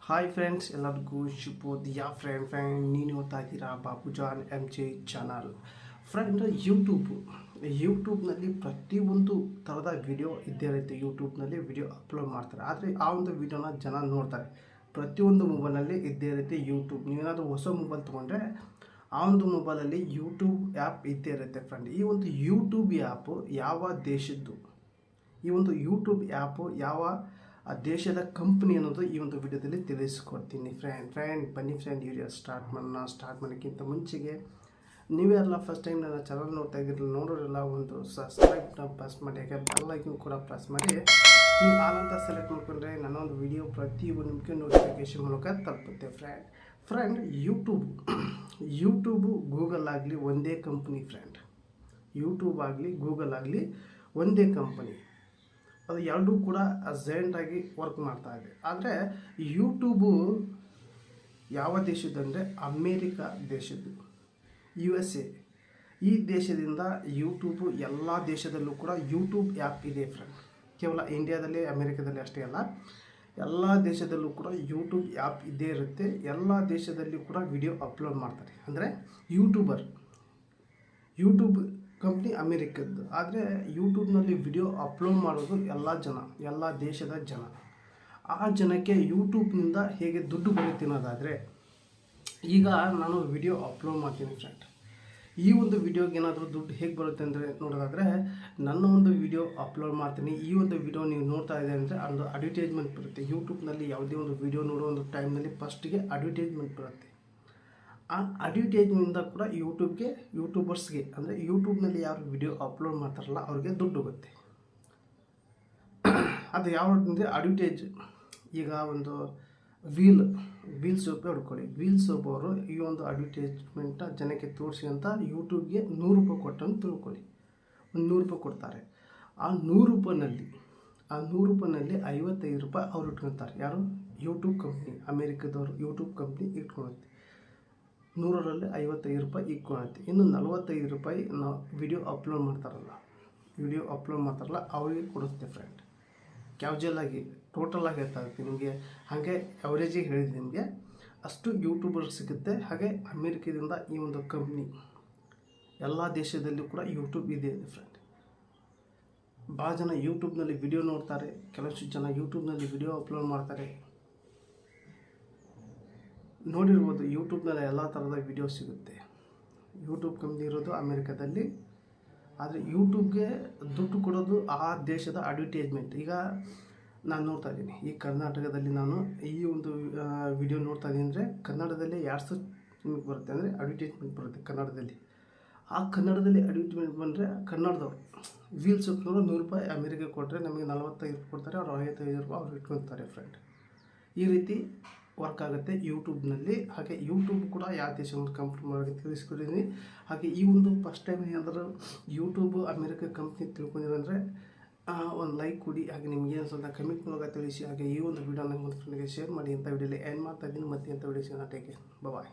Hi friends, ಎಲ್ಲರಿಗೂ ಶುಭೋದಯ. Friend ನೀನು ಓದ್ತಾ ಇದ್ದೀರಾ ಬಾಬುಜಾನ್ MJ ಚಾನಲ್. ಫ್ರೆಂಡ್, ಯೂಟ್ಯೂಬ್ನಲ್ಲಿ ಪ್ರತಿಯೊಂದು ಥರದ ವಿಡಿಯೋ ಇದ್ದೇ ಇರುತ್ತೆ. ಯೂಟ್ಯೂಬ್ನಲ್ಲಿ ವಿಡಿಯೋ ಅಪ್ಲೋಡ್ ಮಾಡ್ತಾರೆ, ಆದರೆ ಆ ಒಂದು ವಿಡಿಯೋನ ಜನ ನೋಡ್ತಾರೆ. ಪ್ರತಿಯೊಂದು ಮೊಬೈಲಲ್ಲಿ ಇದ್ದೇ ಇರುತ್ತೆ ಯೂಟ್ಯೂಬ್. ನೀವೇನಾದರೂ ಹೊಸ ಮೊಬೈಲ್ ತೊಗೊಂಡ್ರೆ ಆ ಒಂದು ಮೊಬೈಲಲ್ಲಿ ಯೂಟ್ಯೂಬ್ ಆ್ಯಪ್ ಇದ್ದೇ ಇರುತ್ತೆ. ಫ್ರೆಂಡ್, ಈ ಒಂದು ಯೂಟ್ಯೂಬ್ ಆ್ಯಪು ಯಾವ ದೇಶದ್ದು, ಈ ಒಂದು ಯೂಟ್ಯೂಬ್ ಆ್ಯಪು ಯಾವ ಆ ದೇಶದ ಕಂಪ್ನಿ ಅನ್ನೋದು ಈ ಒಂದು ವಿಡಿಯೋದಲ್ಲಿ ತಿಳಿಸ್ಕೊಡ್ತೀನಿ. ಫ್ರೆಂಡ್ ಬನ್ನಿ ವಿಡಿಯೋ ಸ್ಟಾರ್ಟ್ ಮಾಡೋಕ್ಕಿಂತ ಮುಂಚೆಗೆ ನೀವೆಲ್ಲ ಫಸ್ಟ್ ಟೈಮ್ ನನ್ನ ಚಾನಲ್ ನೋಡ್ತಾ ಇದ್ದಿರಲ್ಲ, ನೋಡೋರೆಲ್ಲ ಒಂದು ಸಬ್ಸ್ಕ್ರೈಬ್ನ ಪ್ರೆಸ್ ಮಾಡಿ, ಯಾಕೆ ಬೆಲ್ ಐಕನ್ ಕೂಡ ಪ್ರೆಸ್ ಮಾಡಿ. ನೀವು ಆನಂತ ಸೆಲೆಕ್ಟ್ ಮಾಡ್ಕೊಂಡ್ರೆ ನನ್ನ ಒಂದು ವಿಡಿಯೋ ಪ್ರತಿಯೊಂದು ನಿಮಗೆ ನೋಟಿಫಿಕೇಶನ್ ಮೂಲಕ ತಲುಪುತ್ತೆ. ಫ್ರೆಂಡ್ ಯೂಟ್ಯೂಬು ಗೂಗಲ್ ಆಗಲಿ ಒಂದೇ ಕಂಪ್ನಿ. ಫ್ರೆಂಡ್, ಯೂಟ್ಯೂಬ್ ಆಗಲಿ ಗೂಗಲ್ ಆಗಲಿ ಒಂದೇ ಕಂಪನಿ. ಅದು ಎರಡೂ ಕೂಡ ಅಸೆಂಟಾಗಿ ವರ್ಕ್ ಮಾಡ್ತಾ ಇದೆ. ಆದರೆ ಯೂಟ್ಯೂಬು ಯಾವ ದೇಶದಂದರೆ ಅಮೇರಿಕಾ ದೇಶದ್ದು, USA. ಈ ದೇಶದಿಂದ ಯೂಟ್ಯೂಬು ಎಲ್ಲ ದೇಶದಲ್ಲೂ ಕೂಡ ಯೂಟ್ಯೂಬ್ ಆ್ಯಪ್ ಇದೆ. ಫ್ರೆಂಡ್, ಕೇವಲ ಇಂಡಿಯಾದಲ್ಲಿ ಅಮೇರಿಕಾದಲ್ಲಿ ಅಷ್ಟೇ ಅಲ್ಲ, ಎಲ್ಲ ದೇಶದಲ್ಲೂ ಕೂಡ ಯೂಟ್ಯೂಬ್ ಆ್ಯಪ್ ಇದ್ದೇ ಇರುತ್ತೆ. ಎಲ್ಲ ದೇಶದಲ್ಲಿ ಕೂಡ ವಿಡಿಯೋ ಅಪ್ಲೋಡ್ ಮಾಡ್ತಾರೆ. ಅಂದರೆ ಯೂಟ್ಯೂಬ್ ಕಂಪ್ನಿ ಅಮೇರಿಕದ್ದು, ಆದರೆ ಯೂಟ್ಯೂಬ್ನಲ್ಲಿ ವಿಡಿಯೋ ಅಪ್ಲೋಡ್ ಮಾಡೋದು ಎಲ್ಲ ದೇಶದ ಜನ. ಆ ಜನಕ್ಕೆ ಯೂಟ್ಯೂಬ್ನಿಂದ ಹೇಗೆ ದುಡ್ಡು ಬರುತ್ತೆ ಅನ್ನೋದಾದರೆ, ಈಗ ನಾನು ವಿಡಿಯೋ ಅಪ್ಲೋಡ್ ಮಾಡ್ತೀನಿ. ಫ್ರೆಂಡ್, ಈ ಒಂದು ವಿಡಿಯೋಗೆ ಏನಾದರೂ ದುಡ್ಡು ಹೇಗೆ ಬರುತ್ತೆ ಅಂದರೆ ನೋಡೋದಾದರೆ, ನನ್ನ ಒಂದು ವಿಡಿಯೋ ಅಪ್ಲೋಡ್ ಮಾಡ್ತೀನಿ. ಈ ಒಂದು ವಿಡಿಯೋ ನೀವು ನೋಡ್ತಾ ಇದೆ ಅಂದರೆ ಒಂದು ಅಡ್ವರ್ಟೈಸ್ಮೆಂಟ್ ಬರುತ್ತೆ. ಯೂಟ್ಯೂಬ್ನಲ್ಲಿ ಯಾವುದೇ ಒಂದು ವಿಡಿಯೋ ನೋಡೋ ಒಂದು ಟೈಮ್ನಲ್ಲಿ ಫಸ್ಟಿಗೆ ಅಡ್ವರ್ಟೈಸ್ಮೆಂಟ್ ಬರುತ್ತೆ. ಆ ಅಡ್ವರ್ಟೈಸ್ಮೆಂಟಿಂದ ಕೂಡ ಯೂಟ್ಯೂಬರ್ಸ್ಗೆ ಅಂದರೆ ಯೂಟ್ಯೂಬ್ನಲ್ಲಿ ಯಾರು ವಿಡಿಯೋ ಅಪ್ಲೋಡ್ ಮಾಡ್ತಾರಲ್ಲ ಅವ್ರಿಗೆ ದುಡ್ಡು ಹೋಗುತ್ತೆ. ಅದು ಯಾವುದಂದರೆ ಅಡ್ವರ್ಟೈಸ್. ಈಗ ಒಂದು ವೀಲ್ ಸೋಪ್ ಹುಡ್ಕೊಳ್ಳಿ. ವೀಲ್ ಸೋಪ್ ಅವರು ಈ ಒಂದು ಅಡ್ವರ್ಟೈಸ್ಮೆಂಟ ಜನಕ್ಕೆ ತೋರಿಸಿ ಅಂತ ಯೂಟ್ಯೂಬ್ಗೆ $100 ಕೊಟ್ಟಂತ ತಿಳ್ಕೊಳ್ಳಿ. ಒಂದು $100 ಕೊಡ್ತಾರೆ. ಆ $100 $55 ಅವ್ರು ಇಟ್ಕೊತಾರೆ. ಯಾರು? ಯೂಟ್ಯೂಬ್ ಕಂಪ್ನಿ, ಅಮೇರಿಕದವರು ಯೂಟ್ಯೂಬ್ ಕಂಪ್ನಿ ಇಟ್ಕೊಳುತ್ತೆ. 100ರಲ್ಲಿ $55 ಇಟ್ಕೊಳುತ್ತೆ. ಇನ್ನು $45 ನಾವು ವಿಡಿಯೋ ಅಪ್ಲೋಡ್ ಮಾಡ್ತಾರಲ್ಲ ಅವರಿಗೆ ಕೊಡುತ್ತೆ. ಫ್ರೆಂಡ್, ಕ್ಯಾಶುವಲಾಗಿ ಟೋಟಲಾಗಿ ಹೇಳ್ತಾ ಇರ್ತೀನಿ ನಿಮಗೆ, ಹಾಗೆ ಅವರೇಜಿಗೆ ಹೇಳಿದೆ ನಿಮಗೆ, ಅಷ್ಟು ಯೂಟ್ಯೂಬರ್ ಸಿಗುತ್ತೆ. ಹಾಗೆ ಅಮೇರಿಕದಿಂದ ಈ ಒಂದು ಕಂಪ್ನಿ ಎಲ್ಲ ದೇಶದಲ್ಲೂ ಕೂಡ ಯೂಟ್ಯೂಬ್ ಇದೆ. ಫ್ರೆಂಡ್, ಭಾಳ ಜನ ಯೂಟ್ಯೂಬ್ನಲ್ಲಿ ವಿಡಿಯೋ ನೋಡ್ತಾರೆ, ಕೆಲವಷ್ಟು ಜನ ಯೂಟ್ಯೂಬ್ನಲ್ಲಿ ವಿಡಿಯೋ ಅಪ್ಲೋಡ್ ಮಾಡ್ತಾರೆ. ನೋಡಿರ್ಬೋದು, ಯೂಟ್ಯೂಬ್ನಲ್ಲಿ ಎಲ್ಲ ಥರದ ವಿಡಿಯೋ ಸಿಗುತ್ತೆ. ಯೂಟ್ಯೂಬ್ ಕಂಪ್ನಿ ಇರೋದು ಅಮೇರಿಕಾದಲ್ಲಿ, ಆದರೆ ಯೂಟ್ಯೂಬ್ಗೆ ದುಡ್ಡು ಕೊಡೋದು ಆ ದೇಶದ ಅಡ್ವರ್ಟೈಸ್ಮೆಂಟ್. ಈಗ ನಾನು ನೋಡ್ತಾ ಇದ್ದೀನಿ, ಈ ಕರ್ನಾಟಕದಲ್ಲಿ ನಾನು ಈ ಒಂದು ವಿಡಿಯೋ ನೋಡ್ತಾ ಇದ್ದೀನಿ ಅಂದರೆ ಕನ್ನಡದಲ್ಲಿ ನಿಮಗೆ ಬರುತ್ತೆ, ಅಂದರೆ ಅಡ್ವರ್ಟೈಸ್ಮೆಂಟ್ ಬರುತ್ತೆ ಕನ್ನಡದಲ್ಲಿ. ಆ ಕನ್ನಡದಲ್ಲಿ ಅಡ್ವರ್ಟೈಸ್ಮೆಂಟ್ ಬಂದರೆ ಕನ್ನಡದವ್ರು ವೀಲ್ ಸೋಪ್ನವರು $100 ಅಮೇರಿಕಾಗೆ ಕೊಟ್ಟರೆ ನಮಗೆ $45 ಕೊಡ್ತಾರೆ, ಅವ್ರು $55 ಅವ್ರು ಇಟ್ಕೊತಾರೆ. ಫ್ರೆಂಡ್, ಈ ರೀತಿ ವರ್ಕ್ ಆಗುತ್ತೆ ಯೂಟ್ಯೂಬ್ನಲ್ಲಿ. ಹಾಗೆ ಯೂಟ್ಯೂಬ್ ಕೂಡ ಯಾವ ದೇಶ ಒಂದು ಕಂಪ್ನಿ ಮಾಡೋಕ್ಕೆ ತಿಳಿಸ್ಕೊಟ್ಟಿದ್ದೀನಿ. ಹಾಗೆ ಈ ಒಂದು ಫಸ್ಟ್ ಟೈಮ್ ಏನಾದರೂ ಯೂಟ್ಯೂಬು ಅಮೇರಿಕಾ ಕಂಪ್ನಿ ತಿಳ್ಕೊಂಡಿರಂದರೆ ಒಂದು ಲೈಕ್ ಕೊಡಿ. ಹಾಗೆ ನಿಮ್ಗೆ ಏನು ಸ್ವಲ್ಪ ಕಮೆಂಟ್ ಮೂಲಕ ತಿಳಿಸಿ. ಹಾಗೆ ಈ ಒಂದು ವಿಡಿಯೋನ ನಿಮ್ಮ ಫ್ರೆಂಡ್ಗೆ ಶೇರ್ ಮಾಡಿ ಅಂತ ವಿಡಿಯೋಲಿ ಎಂಡ್ ಮಾಡ್ತಾ ಇದ್ದೀನಿ. ಮತ್ತೆ ಅಂತ ವಿಡಿಯೋ ಸಿಗೋಣ. ಟೇಕ್ ಕೇರ್, ಬಾಯ್.